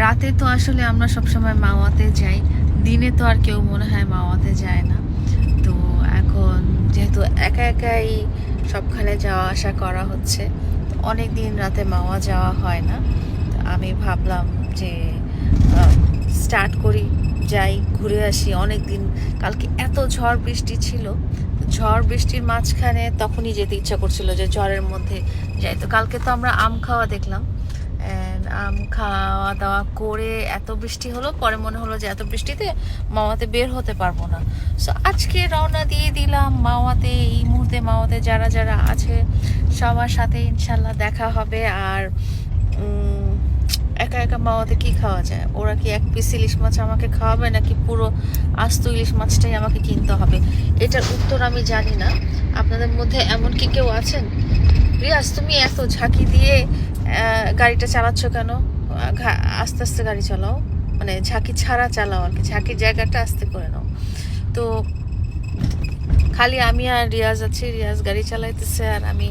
রাতে তো আসলে আমরা সবসময় মাওয়াতে যাই, দিনে তো আর কেউ মনে হয় মাওয়াতে যায় না। তো এখন যেহেতু একা একাই সবখানে যাওয়া আসা করা হচ্ছে, অনেক দিন রাতে মাওয়া যাওয়া হয় না। তো আমি ভাবলাম যে স্টার্ট করি, যাই ঘুরে আসি। অনেক দিন, কালকে এত ঝড় বৃষ্টি ছিল, ঝড় বৃষ্টির মাঝখানে তখনই যেতে ইচ্ছা করছিল যে ঝড়ের মধ্যে যাই। তো কালকে তো আমরা আম খাওয়া দেখলাম, আম খাওয়া দাওয়া করে এত বৃষ্টি হলো, পরে মনে হলো যে এত বৃষ্টিতে মাওয়াতে বের হতে পারবো না। সো আজকে রওনা দিয়ে দিলাম মাওয়াতে। এই মুহূর্তে মাওয়াতে যারা যারা আছে সবার সাথে ইনশাল্লাহ দেখা হবে। আর একা একা মাওয়াতে কি খাওয়া যায়? ওরা কি এক পিস ইলিশ মাছ আমাকে খাওয়াবে, নাকি পুরো আস্ত ইলিশ মাছটাই আমাকে কিনতে হবে? এটার উত্তর আমি জানি না। আপনাদের মধ্যে এমন কি কেউ আছেন? রিয়াজ, তুমি এত ঝাঁকি দিয়ে গাড়িটা চালাচ্ছ কেন? আস্তে আস্তে গাড়ি চালাও, মানে ঝাঁকি ছাড়া চালাও আর কি, ঝাঁকির জায়গাটা আস্তে করে নাও। তো খালি আমি আর রিয়াজ আছি, রিয়াজ গাড়ি চালাইতেছে আর আমি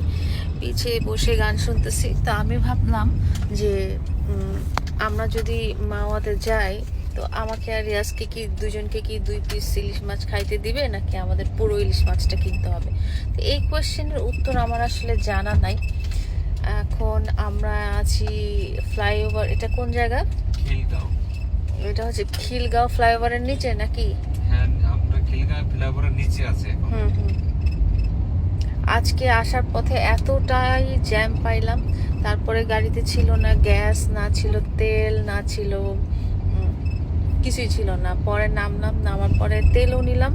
পিছিয়ে বসে গান শুনতেছি। তো আমি ভাবলাম যে আমরা যদি মাওয়াতে যাই, তো আমাকে আর রিয়াজকে কি দুজনকে কি 2 পিস ইলিশ মাছ খাইতে দিবে, নাকি আমাদের পুরো ইলিশ মাছটা কিনতে হবে? তো এই কোয়েশ্চেনের উত্তর আমার আসলে জানা নাই। এখন আমরা আছি ফ্লাইওভার, এটা কোন জায়গা? খিলগাঁও। এটা হচ্ছে খিলগাঁও ফ্লাইওভারের নিচে নাকি? হ্যাঁ, আমরা খিলগাঁও ফ্লাইওভারের নিচে আছে এখন। আজকে আসার পথে এতটাই জ্যাম পাইলাম, তারপরে গাড়িতে ছিল না গ্যাস, না ছিল তেল, না ছিল কিছুই ছিল না। পরে নামলাম, নামার পরে তেলও নিলাম,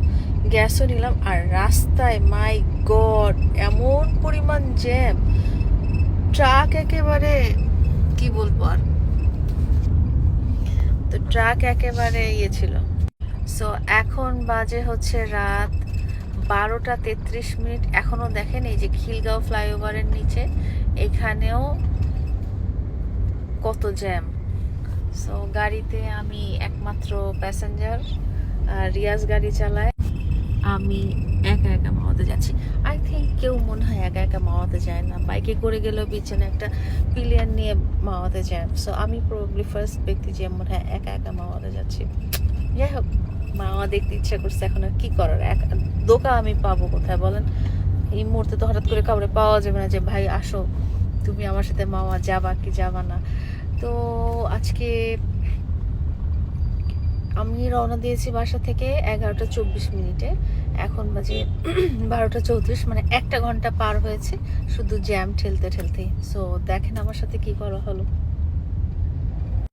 গ্যাসও নিলাম, আর রাস্তায় মাই গড এমন পরিমাণ জ্যাম, ট্রাক একেবারে কি বলবো আর। তো ট্রাক একেবারে ইয়ে ছিল। সো এখন বাজে হচ্ছে রাত 12টা 33 মিনিট। এখনো দেখেন এই যে খিলগাঁও ফ্লাইওভারের নিচে এখানেও কত জ্যাম। সো গাড়িতে আমি একমাত্র প্যাসেঞ্জার, রিয়াজ গাড়ি চালায়, আমি একা একা মাওয়াতে যাচ্ছি। আই থিঙ্ক কেউ মনে হয় একা একা মাওয়াতে যায় না, বাইকে করে গেলেও পিছনে একটা পিলিয়ন নিয়ে মাওয়াতে যায়। সো আমি প্রবাবলি ফার্স্ট ব্যক্তি যে মনে হয় একা একা মাওয়াতে যাচ্ছি। যাই হোক, মাওয়া দেখতে ইচ্ছা করছে, এখন আর কি করার। দোকা আমি পাবো কোথায় বলেন? এই মুহূর্তে তো হঠাৎ করে কাউরে পাওয়া যাবে না যে ভাই আসো তুমি আমার সাথে মাওয়া যাবা কি যাবা না। তো আজকে আমি রওনা দিয়েছি বাসা থেকে 11টা 24 মিনিটে, এখন বাজে 12টা 34, মানে 1 ঘন্টা পার হয়েছে শুধু জ্যাম ঠেলতে ঠেলতে। সো দেখেন আমার সাথে কি করা হলো।